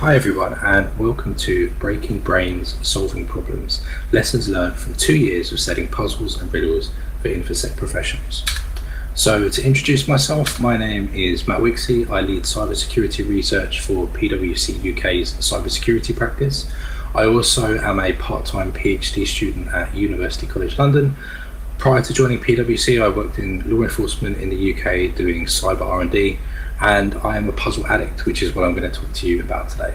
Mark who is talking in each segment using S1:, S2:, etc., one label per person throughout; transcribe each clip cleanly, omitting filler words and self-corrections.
S1: Hi everyone, and welcome to Breaking Brains Solving Problems, lessons learned from 2 years of studying puzzles and riddles for InfoSec professionals. So to introduce myself, my name is Matt Wixey. I lead cybersecurity research for PwC UK's cybersecurity practice. I also am a part-time PhD student at University College London. Prior to joining PwC, I worked in law enforcement in the UK doing cyber R&D, and I am a puzzle addict, which is what I'm going to talk to you about today.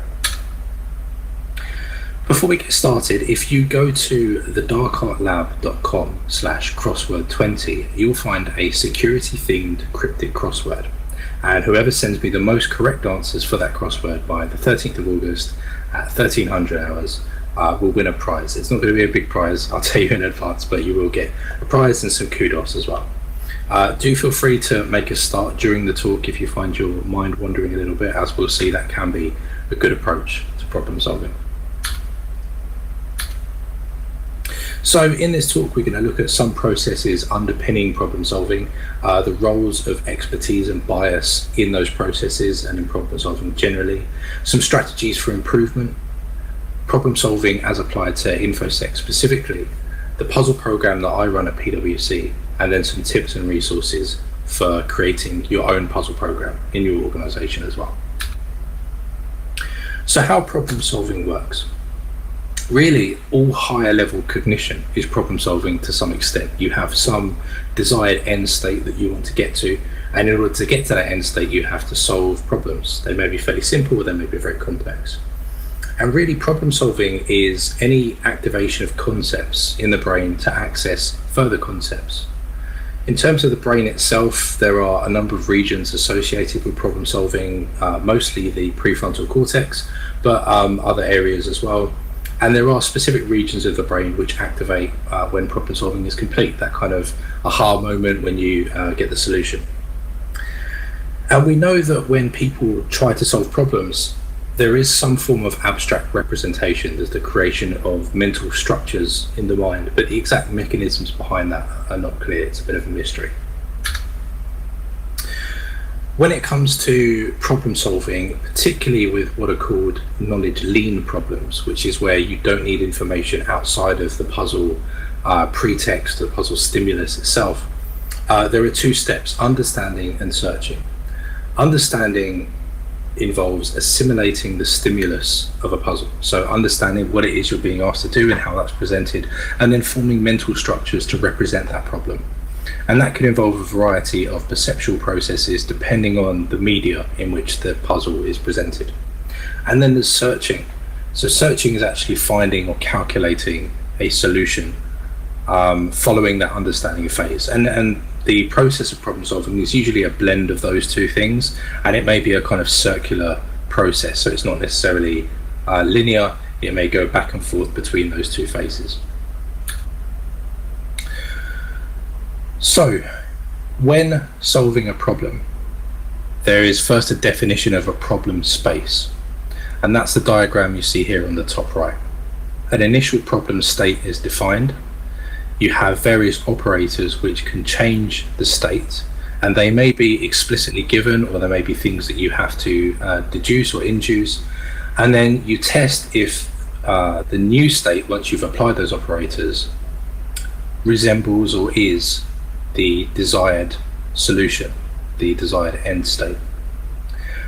S1: Before we get started, if you go to thedarkartlab.com/crossword20, you'll find a security-themed cryptic crossword. And whoever sends me the most correct answers for that crossword by the 13th of August at 1300 hours will win a prize. It's not going to be a big prize, I'll tell you in advance, but you will get a prize and some kudos as well. Do feel free to make a start during the talk if you find your mind wandering a little bit. As we'll see, that can be a good approach to problem solving. So in this talk, we're going to look at some processes underpinning problem solving, the roles of expertise and bias in those processes and in problem solving generally, some strategies for improvement, problem solving as applied to InfoSec specifically, the puzzle program that I run at PwC, and then some tips and resources for creating your own puzzle program in your organization as well. So how problem solving works. Really, all higher level cognition is problem solving to some extent. You have some desired end state that you want to get to, and in order to get to that end state, you have to solve problems. They may be fairly simple, or they may be very complex. And really, problem solving is any activation of concepts in the brain to access further concepts. In terms of the brain itself, there are a number of regions associated with problem solving, mostly the prefrontal cortex, but other areas as well. And there are specific regions of the brain which activate when problem solving is complete, that kind of aha moment when you get the solution. And we know that when people try to solve problems, there is some form of abstract representation. There's the creation of mental structures in the mind, but the exact mechanisms behind that are not clear. It's a bit of a mystery. When it comes to problem solving, particularly with what are called knowledge lean problems, which is where you don't need information outside of the puzzle pretext, the puzzle stimulus itself, there are two steps: understanding and searching. Understanding involves assimilating the stimulus of a puzzle, so understanding what it is you're being asked to do and how that's presented, and then forming mental structures to represent that problem. And that can involve a variety of perceptual processes depending on the media in which the puzzle is presented. And then there's searching. So searching is actually finding or calculating a solution following that understanding phase. And the process of problem solving is usually a blend of those two things, and it may be a kind of circular process, so it's not necessarily linear. It may go back and forth between those two phases. So when solving a problem, there is first a definition of a problem space, and that's the diagram you see here on the top right. An initial problem state is defined. You have various operators which can change the state, and they may be explicitly given, or there may be things that you have to deduce or induce. And then you test if the new state, once you've applied those operators, resembles or is the desired solution, the desired end state.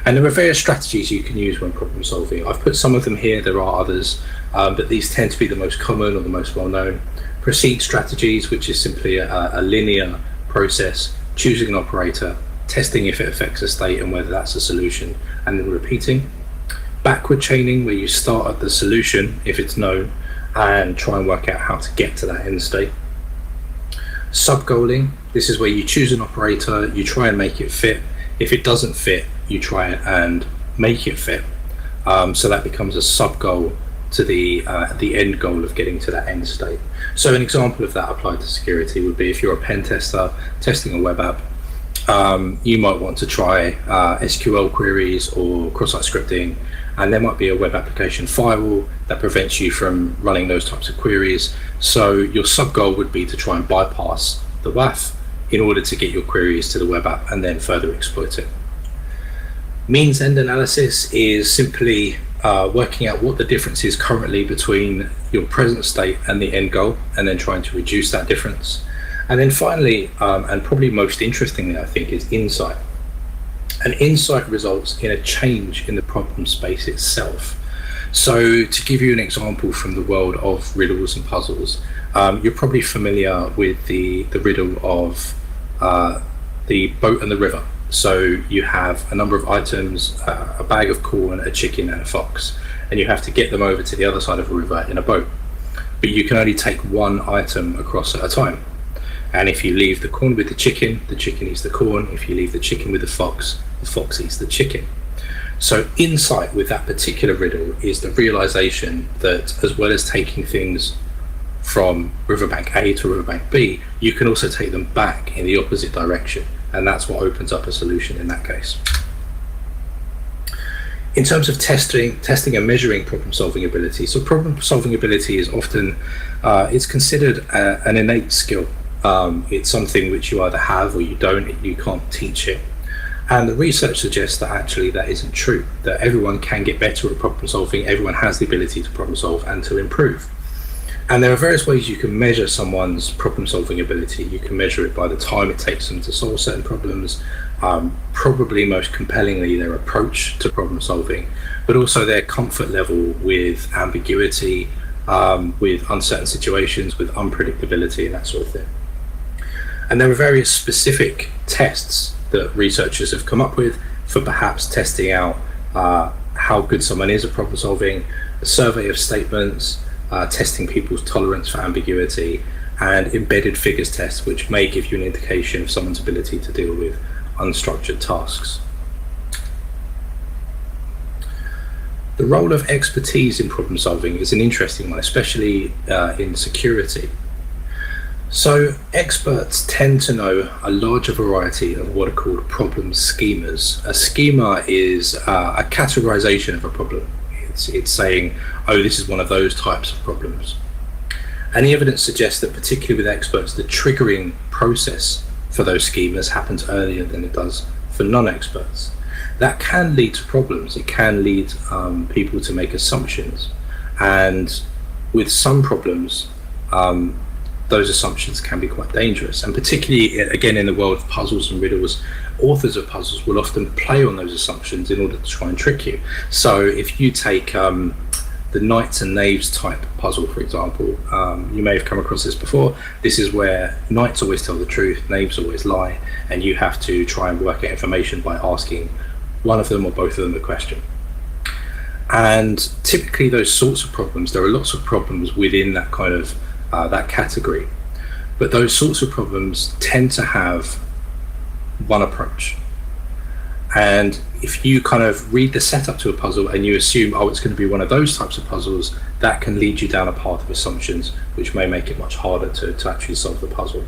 S1: And there are various strategies you can use when problem solving. I've put some of them here, there are others, but these tend to be the most common or the most well known. Proceed strategies, which is simply a linear process, choosing an operator, testing if it affects a state and whether that's a solution, and then repeating. Backward chaining, where you start at the solution if it's known and try and work out how to get to that end state. Sub-goaling, this is where you choose an operator, you try and make it fit. If it doesn't fit, you try and make it fit. So that becomes a sub-goal to the end goal of getting to that end state. So an example of that applied to security would be if you're a pen tester testing a web app, you might want to try SQL queries or cross-site scripting, and there might be a web application firewall that prevents you from running those types of queries. So your sub-goal would be to try and bypass the WAF in order to get your queries to the web app and then further exploit it. Means end analysis is simply working out what the difference is currently between your present state and the end goal, and then trying to reduce that difference. And then finally, and probably most interestingly, I think, is insight. And insight results in a change in the problem space itself. So to give you an example from the world of riddles and puzzles, you're probably familiar with the riddle of the boat and the river. So you have a number of items, a bag of corn, a chicken and a fox, and you have to get them over to the other side of a river in a boat. But you can only take one item across at a time. And if you leave the corn with the chicken eats the corn. If you leave the chicken with the fox eats the chicken. So insight with that particular riddle is the realization that as well as taking things from riverbank A to riverbank B, you can also take them back in the opposite direction. And that's what opens up a solution in that case. In terms of testing and measuring problem-solving ability, so problem-solving ability is often, it's considered an innate skill. It's something which you either have or you don't, you can't teach it. And the research suggests that actually that isn't true, that everyone can get better at problem solving, everyone has the ability to problem solve and to improve. And there are various ways you can measure someone's problem solving ability. You can measure it by the time it takes them to solve certain problems, probably most compellingly their approach to problem solving, but also their comfort level with ambiguity, with uncertain situations, with unpredictability and that sort of thing. And there are various specific tests that researchers have come up with for perhaps testing out how good someone is at problem solving, a survey of statements, testing people's tolerance for ambiguity, and embedded figures tests, which may give you an indication of someone's ability to deal with unstructured tasks. The role of expertise in problem solving is an interesting one, especially in security. So experts tend to know a larger variety of what are called problem schemas. A schema is a categorization of a problem. It's saying, oh, this is one of those types of problems. And the evidence suggests that particularly with experts, the triggering process for those schemas happens earlier than it does for non-experts. That can lead to problems. It can lead people to make assumptions. And with some problems, those assumptions can be quite dangerous. And particularly, again, in the world of puzzles and riddles, authors of puzzles will often play on those assumptions in order to try and trick you. So if you take the knights and knaves type puzzle, for example, you may have come across this before. This is where knights always tell the truth, knaves always lie, and you have to try and work out information by asking one of them or both of them a question. And typically those sorts of problems, there are lots of problems within that kind of that category, but those sorts of problems tend to have one approach. And if you kind of read the setup to a puzzle and you assume, oh, it's going to be one of those types of puzzles, that can lead you down a path of assumptions which may make it much harder to actually solve the puzzle.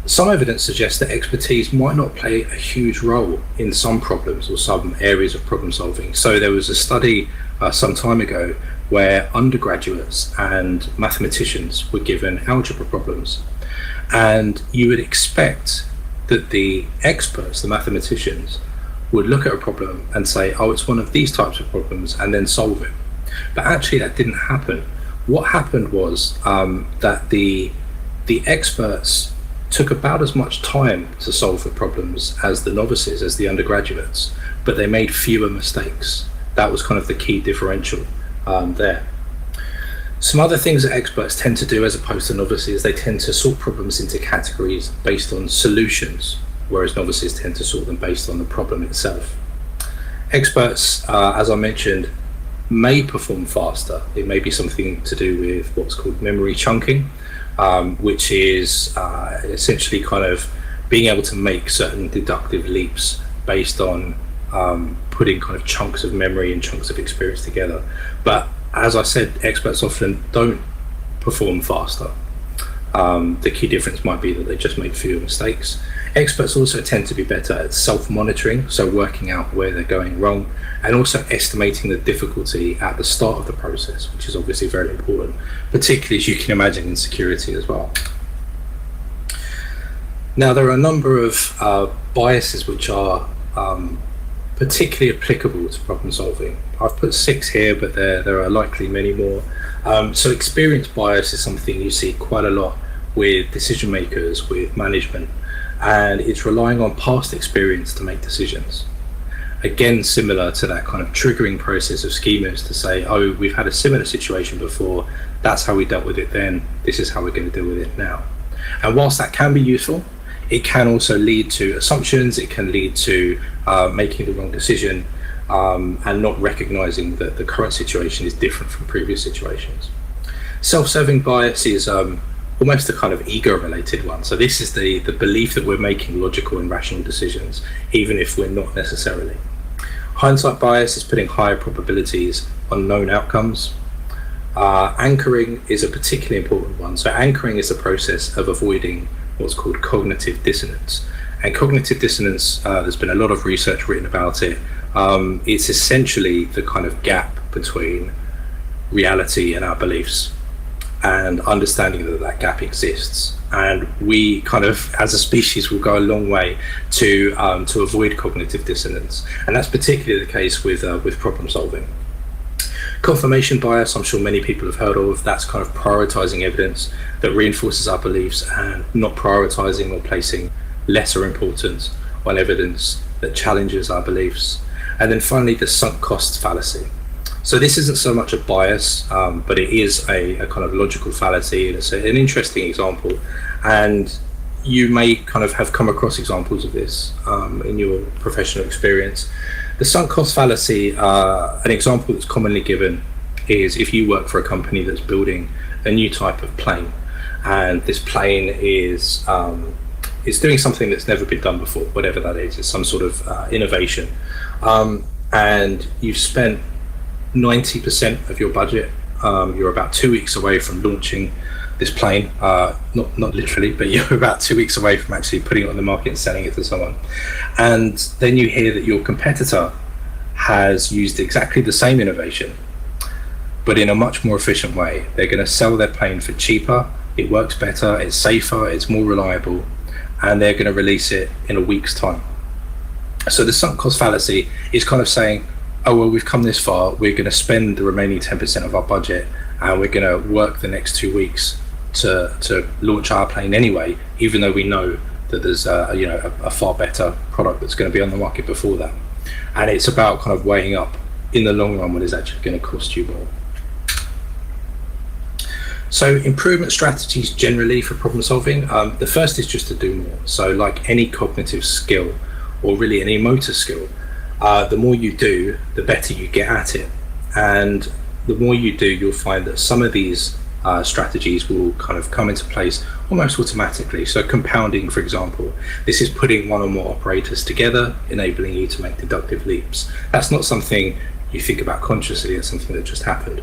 S1: Some evidence suggests that expertise might not play a huge role in some problems or some areas of problem solving. So there was a study some time ago where undergraduates and mathematicians were given algebra problems. And you would expect that the experts, the mathematicians, would look at a problem and say, oh, it's one of these types of problems, and then solve it. But actually that didn't happen. What happened was that the experts took about as much time to solve the problems as the novices, as the undergraduates, but they made fewer mistakes. That was kind of the key differential there. Some other things that experts tend to do as opposed to novices, they tend to sort problems into categories based on solutions, whereas novices tend to sort them based on the problem itself. Experts, as I mentioned, may perform faster. It may be something to do with what's called memory chunking, which is essentially kind of being able to make certain deductive leaps based on putting kind of chunks of memory and chunks of experience together. But as I said, experts often don't perform faster. The key difference might be that they just make fewer mistakes. Experts also tend to be better at self-monitoring, so working out where they're going wrong, and also estimating the difficulty at the start of the process, which is obviously very important, particularly as you can imagine in security as well. Now, there are a number of biases which are particularly applicable to problem solving. I've put 6 here, but there are likely many more. So experience bias is something you see quite a lot with decision makers, with management, and it's relying on past experience to make decisions. Again, similar to that kind of triggering process of schemas to say, oh, we've had a similar situation before, that's how we dealt with it then, this is how we're going to deal with it now. And whilst that can be useful, it can also lead to assumptions, it can lead to making the wrong decision, and not recognizing that the current situation is different from previous situations. Self-serving bias is almost a kind of ego-related one. So this is the belief that we're making logical and rational decisions, even if we're not necessarily. Hindsight bias is putting higher probabilities on known outcomes. Anchoring is a particularly important one. So anchoring is the process of avoiding what's called cognitive dissonance. And cognitive dissonance, there's been a lot of research written about it. It's essentially the kind of gap between reality and our beliefs, and understanding that gap exists. And we kind of, as a species, will go a long way to avoid cognitive dissonance. And that's particularly the case with problem solving. Confirmation bias, I'm sure many people have heard of. That's kind of prioritizing evidence that reinforces our beliefs and not prioritizing or placing lesser importance on evidence that challenges our beliefs. And then finally, the sunk costs fallacy. So this isn't so much a bias, but it is a kind of logical fallacy, and it's an interesting example. And you may kind of have come across examples of this in your professional experience. The sunk cost fallacy, an example that's commonly given is if you work for a company that's building a new type of plane, and this plane is doing something that's never been done before, whatever that is. It's some sort of innovation, and you've spent 90% of your budget. You're about 2 weeks away from launching this plane, not literally, but you're about 2 weeks away from actually putting it on the market and selling it to someone. And then you hear that your competitor has used exactly the same innovation, but in a much more efficient way. They're going to sell their plane for cheaper, it works better, it's safer, it's more reliable, and they're going to release it in a week's time. So the sunk cost fallacy is kind of saying, oh, well, we've come this far, we're going to spend the remaining 10% of our budget, and we're going to work the next 2 weeks to launch our plane anyway, even though we know that there's a far better product that's going to be on the market before that. And it's about kind of weighing up in the long run what is actually going to cost you more. So improvement strategies generally for problem solving, the first is just to do more. So like any cognitive skill, or really any motor skill, the more you do, the better you get at it. And the more you do, you'll find that some of these strategies will kind of come into place almost automatically. So compounding, for example, this is putting one or more operators together, enabling you to make deductive leaps. That's not something you think about consciously, it's something that just happened.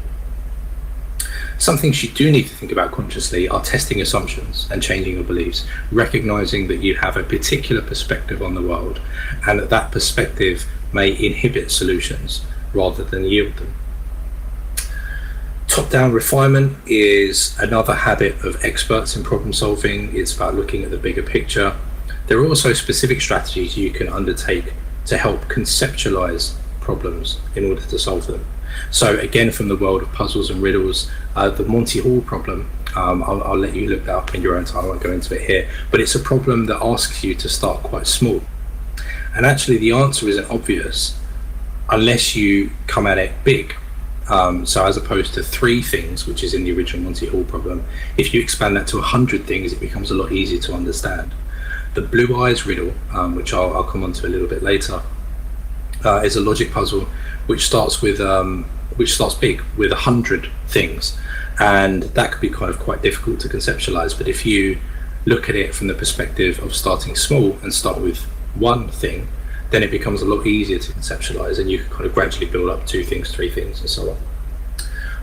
S1: Some things you do need to think about consciously are testing assumptions and changing your beliefs, recognizing that you have a particular perspective on the world and that perspective may inhibit solutions rather than yield them. Top-down refinement is another habit of experts in problem solving. It's about looking at the bigger picture. There are also specific strategies you can undertake to help conceptualize problems in order to solve them. So again, from the world of puzzles and riddles, the Monty problem, I'll let you look that up in your own time, I won't go into it here, but it's a problem that asks you to start quite small. And actually the answer isn't obvious unless you come at it big. So as opposed to 3 things, which is in the original Monty problem, if you expand that to 100 things, it becomes a lot easier to understand. The blue eyes riddle, which I'll come on to a little bit later, is a logic puzzle which starts big with 100 things, and that could be kind of quite difficult to conceptualize. But if you look at it from the perspective of starting small and start with 1 thing, then it becomes a lot easier to conceptualize, and you can kind of gradually build up 2 things, 3 things, and so on.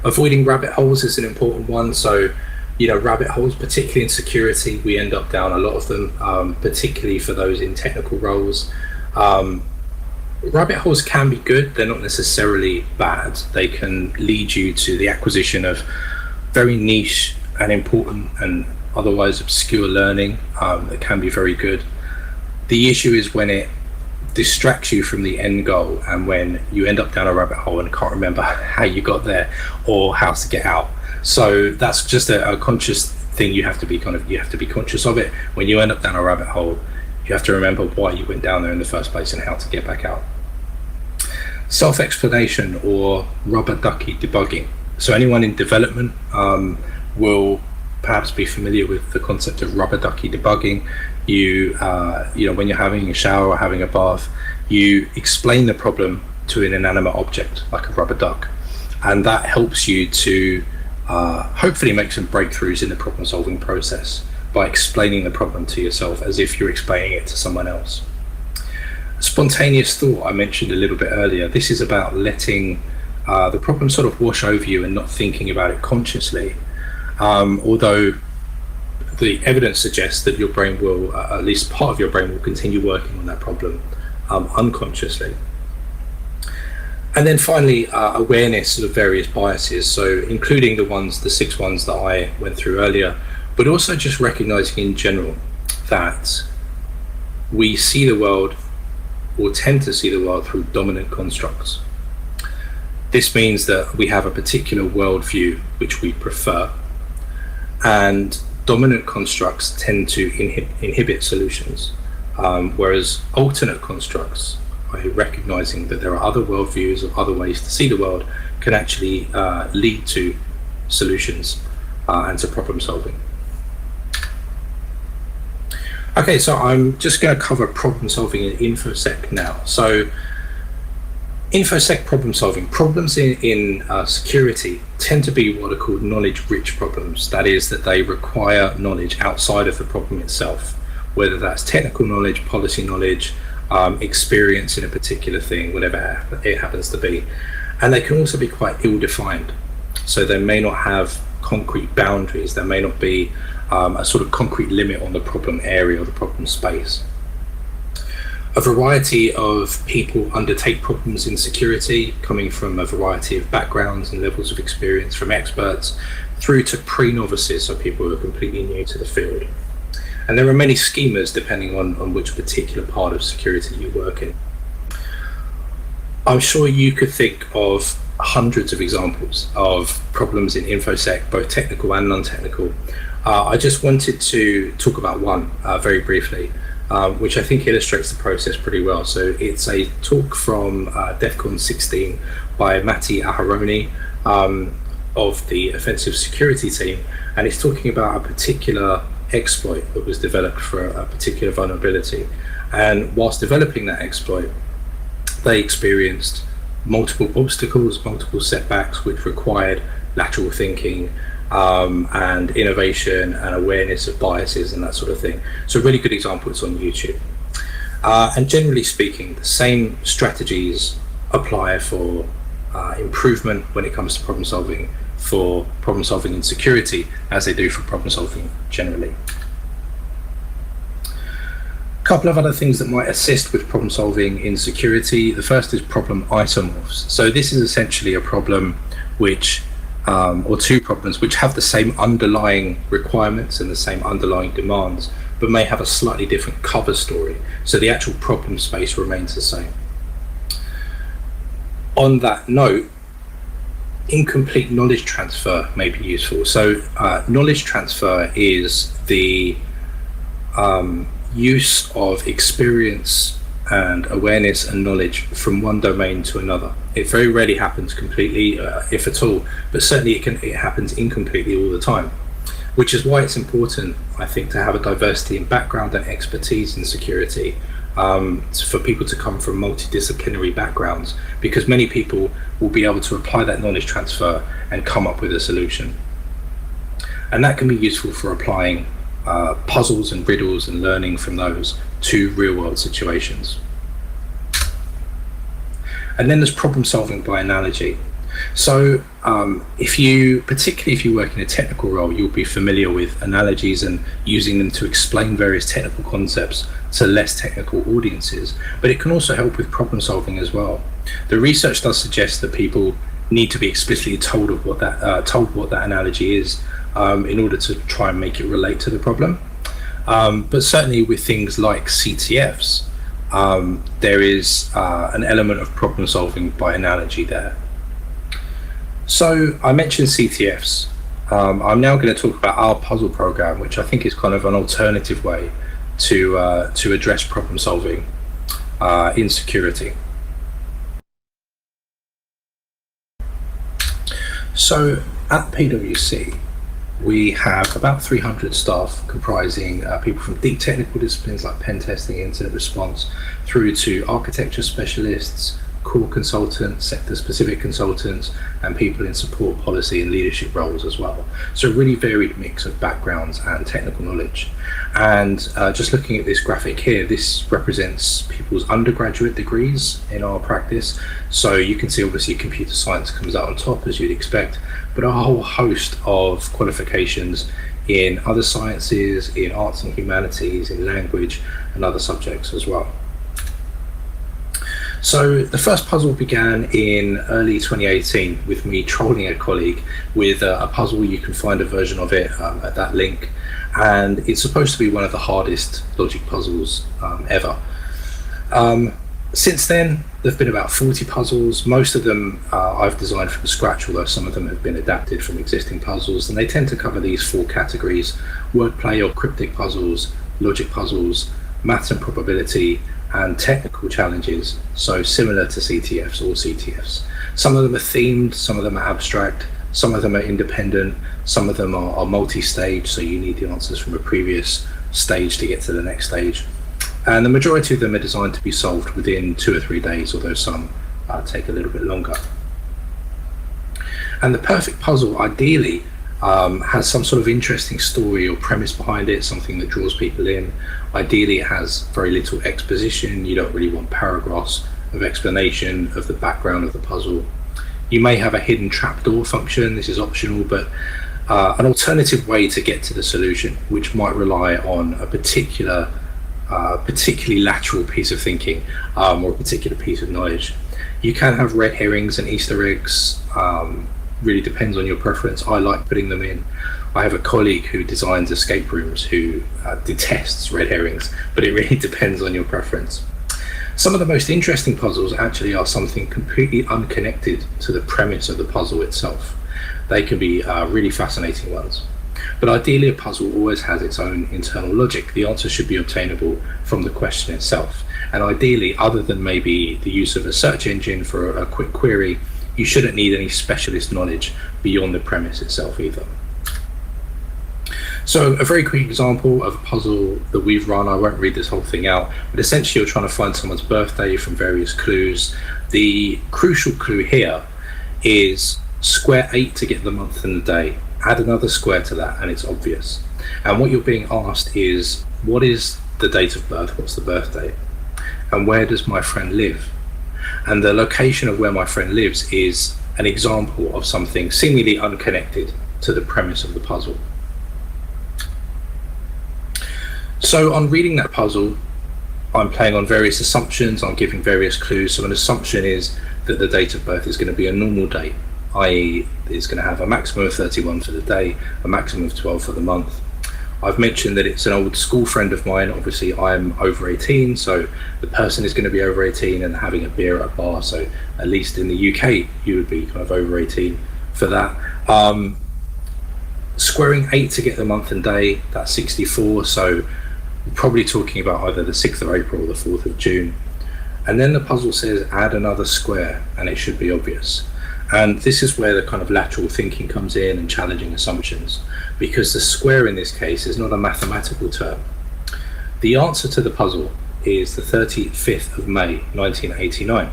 S1: Avoiding rabbit holes is an important one. So, rabbit holes, particularly in security, we end up down a lot of them, particularly for those in technical roles. Rabbit holes can be good, they're not necessarily bad. They can lead you to the acquisition of very niche and important and otherwise obscure learning that can be very good. The issue is when it distracts you from the end goal, and when you end up down a rabbit hole and can't remember how you got there or how to get out. So that's just a conscious thing. You have to be conscious of it. When you end up down a rabbit hole, you have to remember why you went down there in the first place and how to get back out. Self-explanation or rubber ducky debugging. So anyone in development will perhaps be familiar with the concept of rubber ducky debugging. You know, when you're having a shower or having a bath, you explain the problem to an inanimate object like a rubber duck, and that helps you to hopefully make some breakthroughs in the problem solving process by explaining the problem to yourself as if you're explaining it to someone else. Spontaneous thought, I mentioned a little bit earlier. This is about letting the problem sort of wash over you and not thinking about it consciously, although the evidence suggests that your brain will, at least part of your brain will continue working on that problem unconsciously. And then finally, awareness of various biases, so including the 6 ones that I went through earlier, but also just recognizing in general that we see the world, or tend to see the world, through dominant constructs. This means that we have a particular worldview which we prefer, and dominant constructs tend to inhibit solutions, whereas alternate constructs, by recognizing that there are other worldviews or other ways to see the world, can actually lead to solutions and to problem solving. Okay, so I'm just going to cover problem solving in InfoSec now. So InfoSec problem solving. Problems in security tend to be what are called knowledge-rich problems. That is, that they require knowledge outside of the problem itself, whether that's technical knowledge, policy knowledge, experience in a particular thing, whatever it happens to be. And they can also be quite ill-defined. So they may not have concrete boundaries. There may not be a sort of concrete limit on the problem area or the problem space. A variety of people undertake problems in security, coming from a variety of backgrounds and levels of experience, from experts through to pre-novices, so people who are completely new to the field. And there are many schemas depending on which particular part of security you work in. I'm sure you could think of hundreds of examples of problems in InfoSec, both technical and non-technical. I just wanted to talk about one very briefly, which I think illustrates the process pretty well. So it's a talk from DEFCON 16 by Monty of the offensive security team, and it's talking about a particular exploit that was developed for a particular vulnerability. And whilst developing that exploit, they experienced multiple obstacles, multiple setbacks, which required lateral thinking and innovation and awareness of biases and that sort of thing. So a really good example is on YouTube. And generally speaking, the same strategies apply for improvement when it comes to problem solving, for problem solving in security, as they do for problem solving generally. A couple of other things that might assist with problem solving in security. The first is problem isomorphs. So this is essentially a problem which, or two problems which have the same underlying requirements and the same underlying demands, but may have a slightly different cover story. So the actual problem space remains the same. On that note, incomplete knowledge transfer may be useful. So knowledge transfer is the use of experience and awareness and knowledge from one domain to another. It very rarely happens completely, if at all, but certainly it happens incompletely all the time, which is why it's important, I think, to have a diversity in background and expertise in security, for people to come from multidisciplinary backgrounds, because many people will be able to apply that knowledge transfer and come up with a solution. And that can be useful for applying puzzles and riddles and learning from those to real world situations. And then there's problem solving by analogy. So particularly if you work in a technical role, you'll be familiar with analogies and using them to explain various technical concepts to less technical audiences, but it can also help with problem solving as well. The research does suggest that people need to be explicitly told what that analogy is in order to try and make it relate to the problem. But certainly with things like CTFs, there is an element of problem solving by analogy there. So I mentioned CTFs. I'm now going to talk about our puzzle program, which I think is kind of an alternative way to address problem solving in security. So at PwC, we have about 300 staff comprising people from deep technical disciplines like pen testing, incident response, through to architecture specialists, core consultants, sector-specific consultants, and people in support, policy, and leadership roles as well. So a really varied mix of backgrounds and technical knowledge. And just looking at this graphic here, this represents people's undergraduate degrees in our practice. So you can see obviously computer science comes out on top, as you'd expect, but a whole host of qualifications in other sciences, in arts and humanities, in language, and other subjects as well. So the first puzzle began in early 2018 with me trolling a colleague with a puzzle. You can find a version of it at that link, and it's supposed to be one of the hardest logic puzzles ever. Since then, there've been about 40 puzzles. Most of them I've designed from scratch, although some of them have been adapted from existing puzzles, and they tend to cover these four categories: wordplay or cryptic puzzles, logic puzzles, maths and probability, and technical challenges, so similar to CTFs or CTFs. Some of them are themed, some of them are abstract, some of them are independent, some of them are multi-stage, so you need the answers from a previous stage to get to the next stage. And the majority of them are designed to be solved within 2 or 3 days, although some take a little bit longer. And the perfect puzzle, ideally, has some sort of interesting story or premise behind it, something that draws people in. Ideally, it has very little exposition. You don't really want paragraphs of explanation of the background of the puzzle. You may have a hidden trapdoor function. This is optional, but an alternative way to get to the solution, which might rely on a particularly lateral piece of thinking or a particular piece of knowledge. You can have red herrings and Easter eggs. Really depends on your preference. I like putting them in. I have a colleague who designs escape rooms who detests red herrings, but it really depends on your preference. Some of the most interesting puzzles actually are something completely unconnected to the premise of the puzzle itself. They can be really fascinating ones. But ideally, a puzzle always has its own internal logic. The answer should be obtainable from the question itself. And ideally, other than maybe the use of a search engine for a quick query, you shouldn't need any specialist knowledge beyond the premise itself either. So a very quick example of a puzzle that we've run, I won't read this whole thing out, but essentially you're trying to find someone's birthday from various clues. The crucial clue here is square 8 to get the month and the day. Add another square to that and it's obvious. And what you're being asked is, what is the date of birth, what's the birthday? And where does my friend live? And the location of where my friend lives is an example of something seemingly unconnected to the premise of the puzzle. So on reading that puzzle, I'm playing on various assumptions, I'm giving various clues. So an assumption is that the date of birth is going to be a normal date, i.e. it's going to have a maximum of 31 for the day, a maximum of 12 for the month. I've mentioned that it's an old school friend of mine. Obviously I'm over 18, so the person is going to be over 18 and having a beer at a bar, so at least in the UK you would be kind of over 18 for that. Squaring 8 to get the month and day, that's 64, so we're probably talking about either the 6th of April or the 4th of June. And then the puzzle says add another square, and it should be obvious. And this is where the kind of lateral thinking comes in and challenging assumptions, because the square in this case is not a mathematical term. The answer to the puzzle is the 35th of May 1989,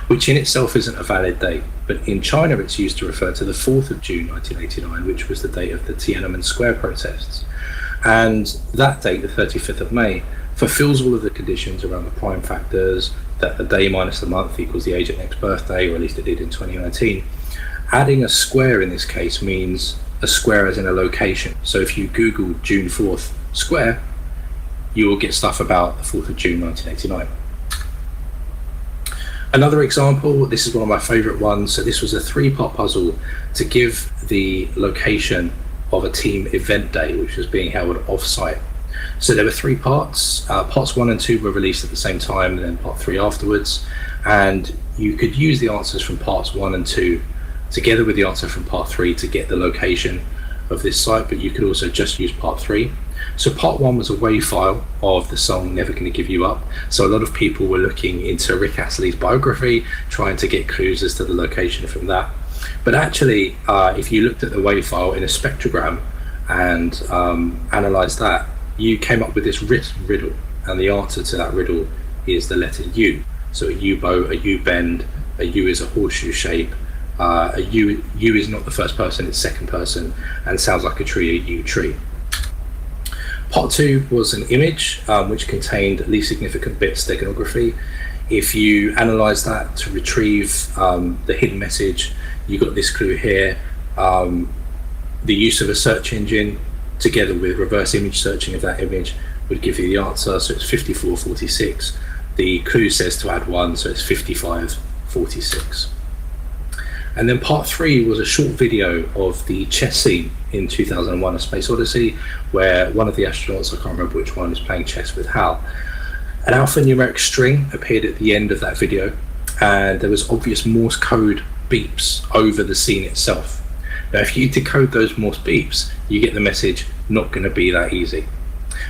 S1: which in itself isn't a valid date, but in China it's used to refer to the 4th of June 1989, which was the date of the Tiananmen Square protests. And that date, the 35th of May, fulfills all of the conditions around the prime factors, that the day minus the month equals the age at next birthday, or at least it did in 2019. Adding a square in this case means a square as in a location. So if you Google June 4th square, you will get stuff about the 4th of June 1989. Another example, this is one of my favorite ones. So this was a 3-part puzzle to give the location of a team event day, which was being held off-site. So there were 3 parts. Parts 1 and 2 were released at the same time, and then part 3 afterwards. And you could use the answers from parts 1 and 2 together with the answer from part 3 to get the location of this site, but you could also just use part 3. So part 1 was a WAV file of the song Never Gonna Give You Up. So a lot of people were looking into Rick Astley's biography, trying to get clues as to the location from that. But actually, if you looked at the WAV file in a spectrogram and analysed that, you came up with this riddle, and the answer to that riddle is the letter U. So a U-bow, a U-bend, a U is a horseshoe shape, a U is not the first person, it's second person, and sounds like a tree, a U tree. Part 2 was an image which contained least significant bit steganography. If you analyse that to retrieve the hidden message, you got this clue here. The use of a search engine together with reverse image searching of that image would give you the answer, so it's 5446. The clue says to add 1, so it's 5546. And then part 3 was a short video of the chess scene in 2001: A Space Odyssey, where one of the astronauts, I can't remember which one, is playing chess with Hal. An alphanumeric string appeared at the end of that video, and there was obvious Morse code beeps over the scene itself. Now, if you decode those Morse beeps, you get the message, not going to be that easy.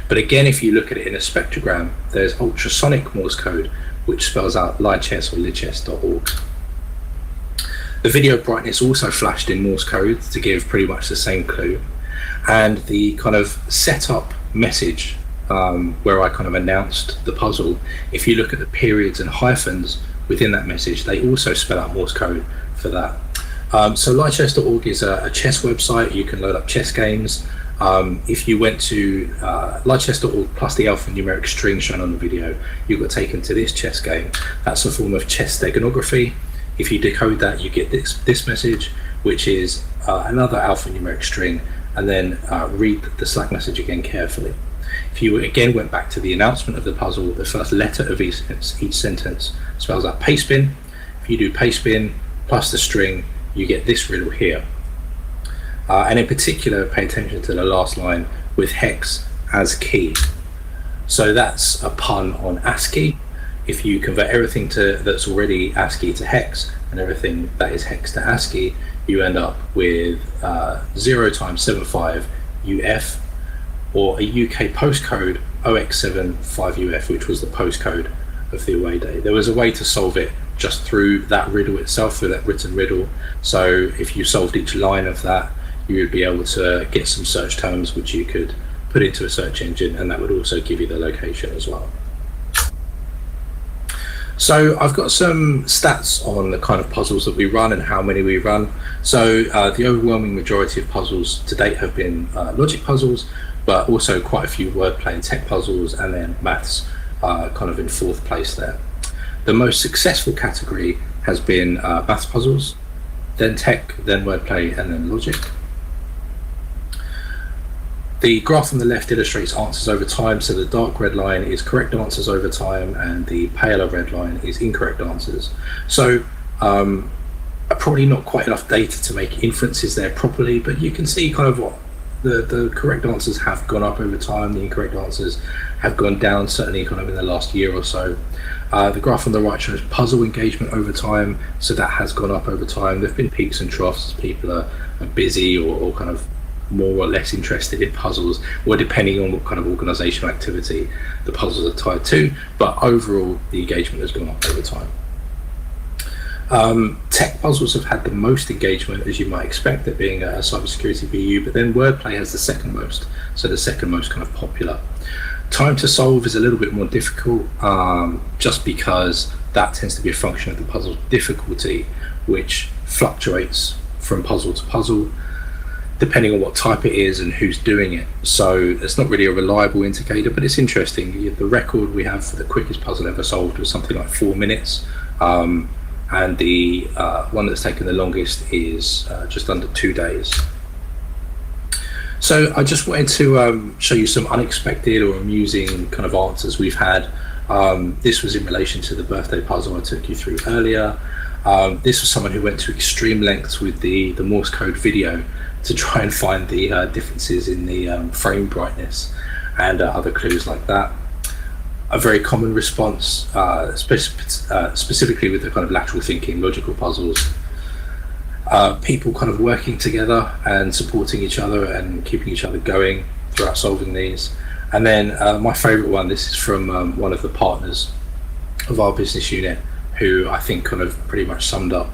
S1: But again, if you look at it in a spectrogram, there's ultrasonic Morse code, which spells out lichess or lichess.org. The video brightness also flashed in Morse code to give pretty much the same clue. And the kind of setup message where I kind of announced the puzzle, if you look at the periods and hyphens within that message, they also spell out Morse code for that. So lichess.org is a chess website. You can load up chess games. If you went to lichess.org plus the alphanumeric string shown on the video, you got taken to this chess game. That's a form of chess steganography. If you decode that, you get this message, which is another alphanumeric string, and then read the Slack message again carefully. If you again went back to the announcement of the puzzle, the first letter of each sentence spells out pastebin. If you do pastebin plus the string, you get this riddle here. And in particular, pay attention to the last line with hex as key. So that's a pun on ASCII. If you convert everything that's already ASCII to hex and everything that is hex to ASCII, you end up with 0 times 75 UF, or a UK postcode 0x75UF, which was the postcode of the away day. There was a way to solve it just through that riddle itself, through that written riddle. So if you solved each line of that, you would be able to get some search terms which you could put into a search engine, and that would also give you the location as well. So I've got some stats on the kind of puzzles that we run and how many we run. So the overwhelming majority of puzzles to date have been logic puzzles, but also quite a few wordplay and tech puzzles, and then maths kind of in 4th place there. The most successful category has been maths puzzles, then tech, then wordplay, and then logic. The graph on the left illustrates answers over time, so the dark red line is correct answers over time, and the paler red line is incorrect answers. So probably not quite enough data to make inferences there properly, but you can see kind of what the correct answers have gone up over time, the incorrect answers have gone down, certainly kind of in the last year or so. The graph on the right shows puzzle engagement over time, so that has gone up over time. There have been peaks and troughs as people are busy or kind of more or less interested in puzzles, or depending on what kind of organizational activity the puzzles are tied to, but overall the engagement has gone up over time. Tech puzzles have had the most engagement, as you might expect, that being a cybersecurity BU, but then wordplay has the second most, so the second most kind of popular. Time to solve is a little bit more difficult, just because that tends to be a function of the puzzle's difficulty, which fluctuates from puzzle to puzzle, depending on what type it is and who's doing it. So it's not really a reliable indicator, but it's interesting. The record we have for the quickest puzzle ever solved was something like 4 minutes, and the one that's taken the longest is just under 2 days. So I just wanted to show you some unexpected or amusing kind of answers we've had. This was in relation to the birthday puzzle I took you through earlier. This was someone who went to extreme lengths with the Morse code video to try and find the differences in the frame brightness. and other clues like that. A very common response, specifically with the kind of lateral thinking, logical puzzles, people kind of working together and supporting each other and keeping each other going throughout solving these. And then my favorite one, this is from one of the partners of our business unit, who I think kind of pretty much summed up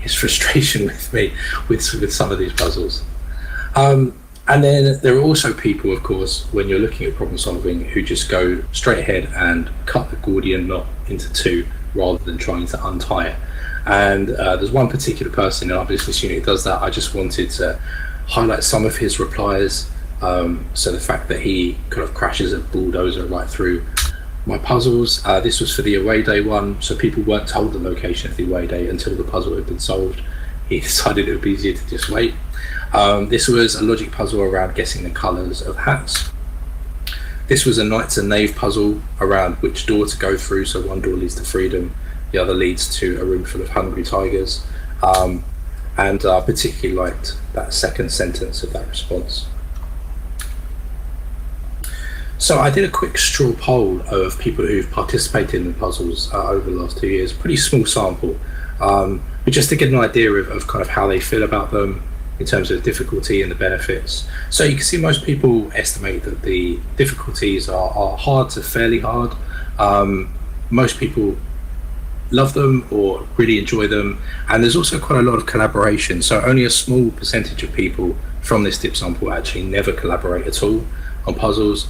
S1: his frustration with me with some of these puzzles. And then there are also people, of course, when you're looking at problem solving, who just go straight ahead and cut the Gordian knot into two rather than trying to untie it. And there's one particular person in our business unit who does that. I just wanted to highlight some of his replies. So the fact that he kind of crashes a bulldozer right through my puzzles. This was for the away day one, so people weren't told the location of the away day until the puzzle had been solved. He decided it would be easier to just wait. This was a logic puzzle around guessing the colours of hats. This was a knights and knave puzzle around which door to go through, so one door leads to freedom, the other leads to a room full of hungry tigers. And I particularly liked that second sentence of that response. So I did a quick straw poll of people who've participated in the puzzles over the last 2 years, pretty small sample, but just to get an idea of kind of how they feel about them in terms of difficulty and the benefits. So you can see most people estimate that the difficulties are hard to fairly hard. Most people love them or really enjoy them, and there's also quite a lot of collaboration. So only a small percentage of people from this dip sample actually never collaborate at all on puzzles.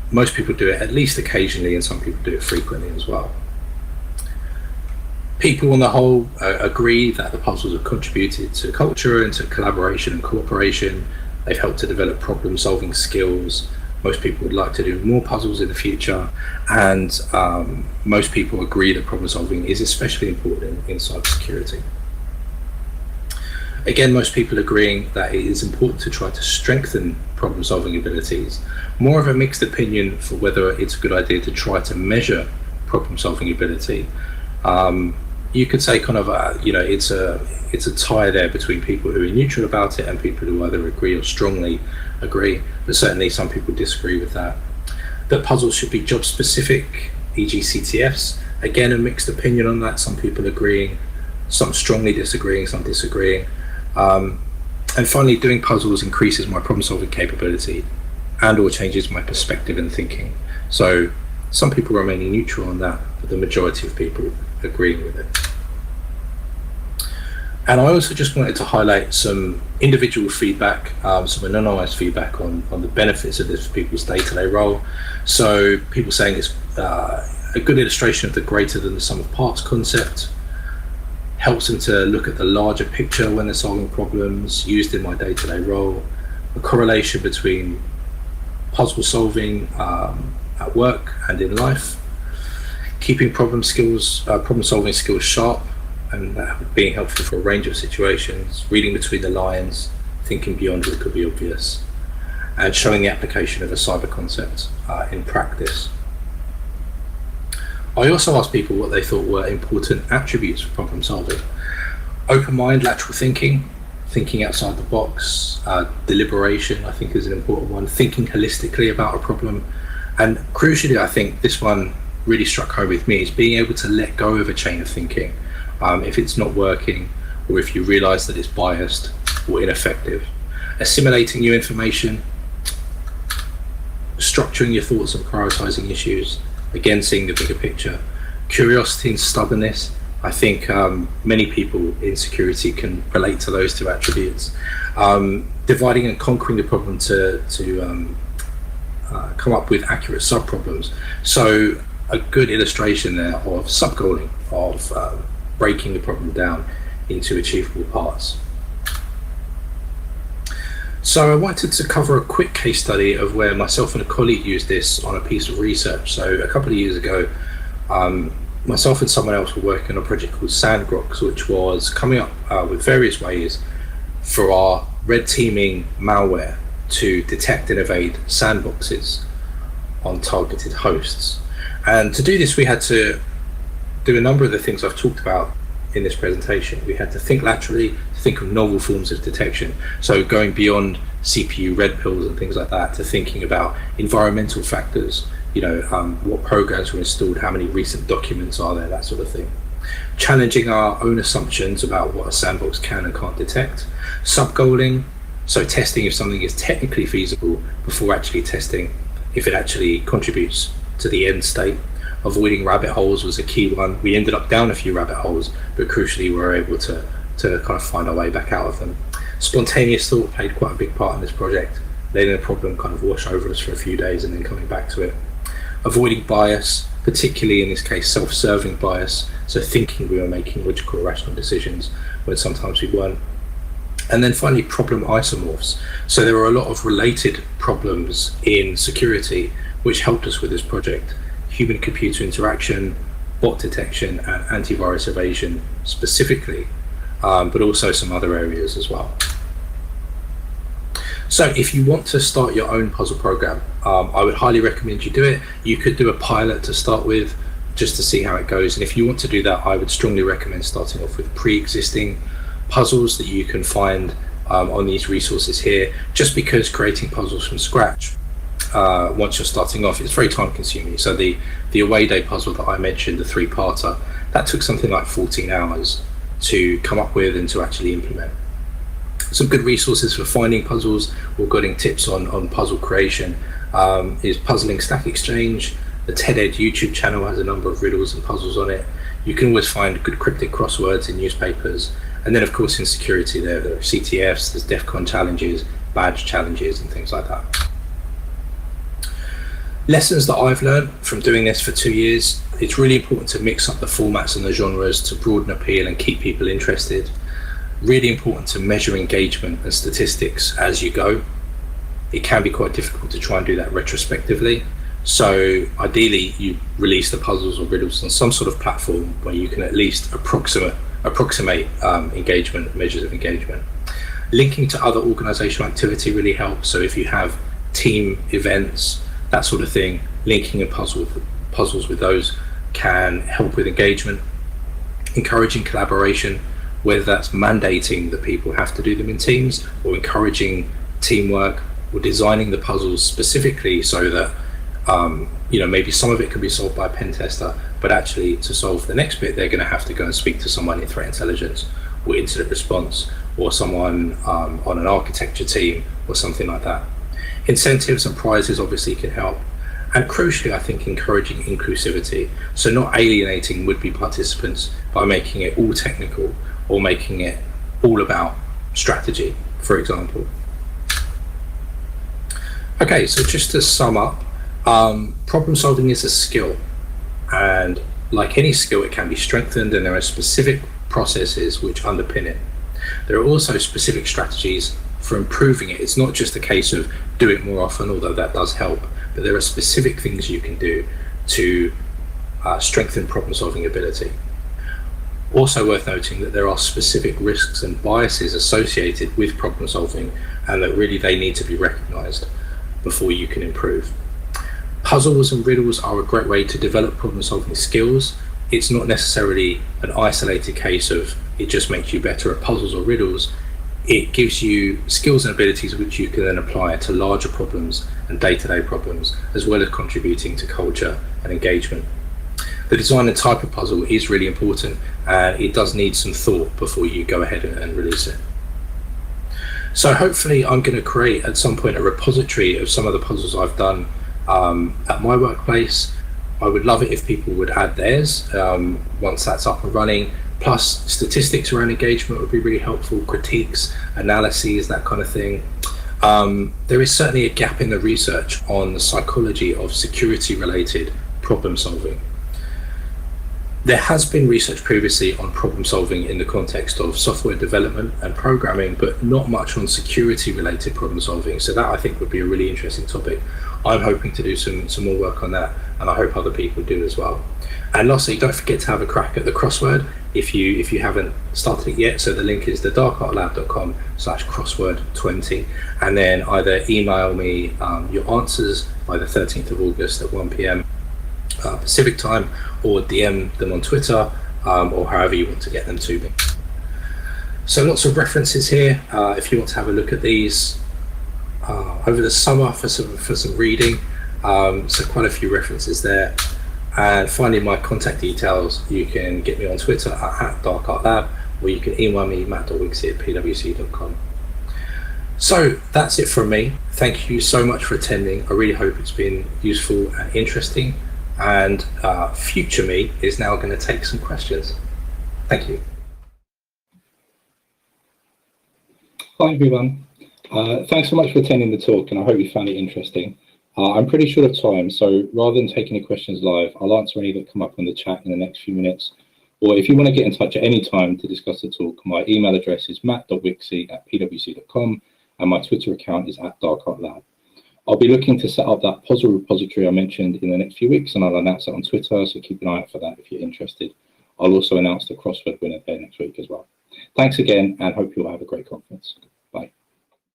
S1: Most people do it at least occasionally, and some people do it frequently as well. People on the whole agree that the puzzles have contributed to culture and to collaboration and cooperation. They've helped to develop problem solving skills. Most people would like to do more puzzles in the future, and most people agree that problem solving is especially important in cybersecurity. Again, most people agreeing that it is important to try to strengthen problem solving abilities. More of a mixed opinion for whether it's a good idea to try to measure problem solving ability. You could say kind of it's a tie there between people who are neutral about it and people who either agree or strongly agree, but certainly some people disagree with that. That puzzles should be job specific, e.g. CTFs. Again, a mixed opinion on that, some people agreeing, some strongly disagreeing, some disagreeing. And finally, doing puzzles increases my problem solving capability and or changes my perspective and thinking. So some people remaining neutral on that, but the majority of people agreeing with it. And I also just wanted to highlight some individual feedback, some anonymized feedback on the benefits of this for people's day-to-day role. So people saying it's a good illustration of the greater than the sum of parts concept, helps them to look at the larger picture when they're solving problems, used in my day-to-day role, a correlation between puzzle solving at work and in life, keeping problem solving skills sharp and being helpful for a range of situations, reading between the lines, thinking beyond what could be obvious, and showing the application of a cyber concept in practice. I also asked people what they thought were important attributes for problem solving. Open mind, lateral thinking, thinking outside the box, deliberation I think is an important one, thinking holistically about a problem, and crucially I think this one really struck home with me, is being able to let go of a chain of thinking if it's not working, or if you realize that it's biased or ineffective. Assimilating new information, structuring your thoughts and prioritizing issues, again seeing the bigger picture. Curiosity and stubbornness, I think many people in security can relate to those two attributes. Dividing and conquering the problem to come up with accurate sub-problems. So a good illustration there of sub-goaling, of breaking the problem down into achievable parts. So I wanted to cover a quick case study of where myself and a colleague used this on a piece of research. So a couple of years ago, myself and someone else were working on a project called Sandgrox, which was coming up with various ways for our red teaming malware to detect and evade sandboxes on targeted hosts. And to do this, we had to do a number of the things I've talked about in this presentation. We had to think laterally, think of novel forms of detection. So going beyond CPU red pills and things like that to thinking about environmental factors, what programs were installed, how many recent documents are there, that sort of thing. Challenging our own assumptions about what a sandbox can and can't detect. Sub-goaling, so testing if something is technically feasible before actually testing if it actually contributes to the end state. Avoiding rabbit holes was a key one. We ended up down a few rabbit holes, but crucially we were able to kind of find our way back out of them. Spontaneous thought played quite a big part in this project, letting the problem kind of wash over us for a few days and then coming back to it. Avoiding bias, particularly in this case self-serving bias, so thinking we were making logical, rational decisions when sometimes we weren't. And then finally, problem isomorphs. So there were a lot of related problems in security which helped us with this project. Human-computer interaction, bot detection, and antivirus evasion specifically, but also some other areas as well. So if you want to start your own puzzle program, I would highly recommend you do it. You could do a pilot to start with, just to see how it goes. And if you want to do that, I would strongly recommend starting off with pre-existing puzzles that you can find on these resources here, just because creating puzzles from scratch, once you're starting off, it's very time consuming. So the away day puzzle that I mentioned, the 3-parter, that took something like 14 hours to come up with and to actually implement. Some good resources for finding puzzles or getting tips on puzzle creation is Puzzling Stack Exchange. The TED-Ed YouTube channel has a number of riddles and puzzles on it. You can always find good cryptic crosswords in newspapers. And then of course in security there are CTFs, there's DEF CON challenges, badge challenges and things like that. Lessons that I've learned from doing this for 2 years: it's really important to mix up the formats and the genres to broaden appeal and keep people interested. Really important to measure engagement and statistics as you go. It can be quite difficult to try and do that retrospectively. So ideally you release the puzzles or riddles on some sort of platform where you can at least approximate engagement, measures of engagement. Linking to other organizational activity really helps. So if you have team events, that sort of thing, linking a puzzles with those can help with engagement. Encouraging collaboration, whether that's mandating that people have to do them in teams or encouraging teamwork, or designing the puzzles specifically so that maybe some of it can be solved by a pen tester, but actually to solve the next bit they're going to have to go and speak to someone in threat intelligence or incident response, or someone on an architecture team or something like that. Incentives and prizes obviously can help, and crucially I think encouraging inclusivity, so not alienating would-be participants by making it all technical or making it all about strategy, for example. Okay, so just to sum up, problem solving is a skill, and like any skill it can be strengthened, and there are specific processes which underpin it. There are also specific strategies for improving it. It's not just a case of do it more often, although that does help, but there are specific things you can do to strengthen problem solving ability. Also worth noting that there are specific risks and biases associated with problem solving, and that really they need to be recognized before you can improve. Puzzles and riddles are a great way to develop problem solving skills. It's not necessarily an isolated case of it just makes you better at puzzles or riddles. It gives you skills and abilities which you can then apply to larger problems and day-to-day problems, as well as contributing to culture and engagement. The design and type of puzzle is really important, and it does need some thought before you go ahead and release it. So hopefully I'm going to create at some point a repository of some of the puzzles I've done at my workplace. I would love it if people would add theirs once that's up and running. Plus statistics around engagement would be really helpful, critiques, analyses, that kind of thing. There is certainly a gap in the research on the psychology of security-related problem solving. There has been research previously on problem solving in the context of software development and programming, but not much on security-related problem solving. So that I think would be a really interesting topic. I'm hoping to do some more work on that, and I hope other people do as well. And lastly, don't forget to have a crack at the crossword if you haven't started it yet. So the link is thedarkartlab.com/crossword20, and then either email me your answers by the 13th of August at 1 p.m. Pacific time, or DM them on Twitter, or however you want to get them to me. So lots of references here if you want to have a look at these over the summer for some reading. So quite a few references there. And finally, my contact details, you can get me on Twitter at @DarkArtLab, or you can email me, matt.wixey@pwc.com. So that's it from me. Thank you so much for attending. I really hope it's been useful and interesting. And future me is now going to take some questions. Thank you. Hi everyone. Thanks so much for attending the talk, and I hope you found it interesting. I'm pretty short of time, so rather than taking the questions live, I'll answer any that come up on the chat in the next few minutes. Or if you want to get in touch at any time to discuss the talk, my email address is matt.wixey@pwc.com, and my Twitter account is @DarkArtLab. I'll be looking to set up that puzzle repository I mentioned in the next few weeks, and I'll announce it on Twitter, so keep an eye out for that if you're interested. I'll also announce the Crossword winner there next week as well. Thanks again, and hope you all have a great conference.